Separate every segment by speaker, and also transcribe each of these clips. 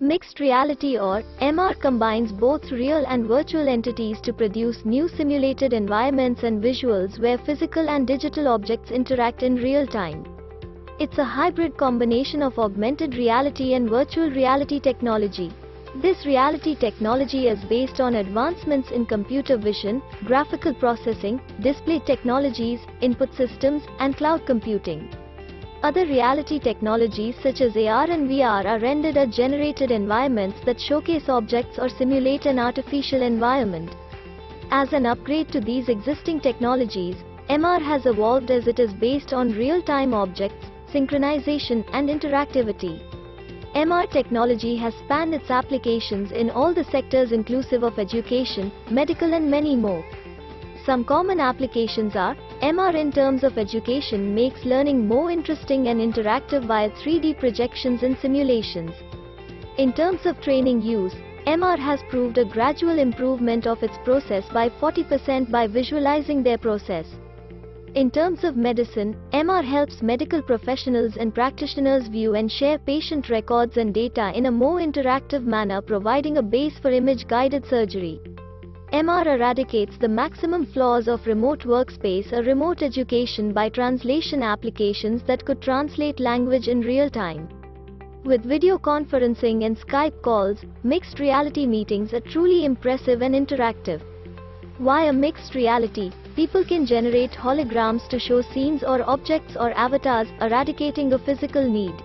Speaker 1: Mixed reality or MR combines both real and virtual entities to produce new simulated environments and visuals where physical and digital objects interact in real time. It's a hybrid combination of augmented reality and virtual reality technology. This reality technology is based on advancements in computer vision, graphical processing, display technologies, input systems, and cloud computing. Other reality technologies such as AR and VR are rendered as generated environments that showcase objects or simulate an artificial environment. As an upgrade to these existing technologies, MR has evolved as it is based on real-time objects, synchronization, and interactivity. MR technology has spanned its applications in all the sectors inclusive of education, medical and many more. Some common applications are, MR in terms of education makes learning more interesting and interactive via 3D projections and simulations. In terms of training use, MR has proved a gradual improvement of its process by 40% by visualizing their process. In terms of medicine, MR helps medical professionals and practitioners view and share patient records and data in a more interactive manner, providing a base for image-guided surgery. MR eradicates the maximum flaws of remote workspace or remote education by translation applications that could translate language in real time. With video conferencing and Skype calls, mixed reality meetings are truly impressive and interactive. Via mixed reality, people can generate holograms to show scenes or objects or avatars, eradicating a physical need.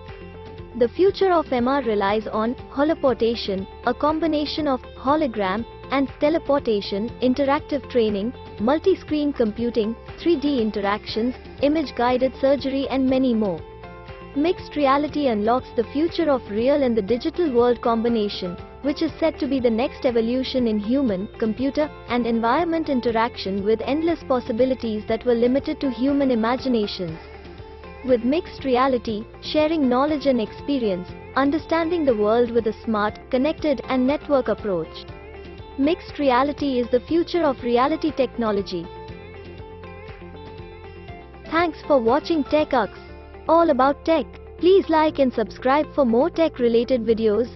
Speaker 1: The future of MR relies on holoportation, a combination of hologram and teleportation, interactive training, multi-screen computing, 3D interactions, image-guided surgery and many more. Mixed reality unlocks the future of real and the digital world combination, which is said to be the next evolution in human, computer, and environment interaction with endless possibilities that were limited to human imaginations. With mixed reality, sharing knowledge and experience, understanding the world with a smart, connected, and network approach. Mixed reality is the future of reality technology. Thanks for watching TechUX, all about tech. Please like and subscribe for more tech-related videos.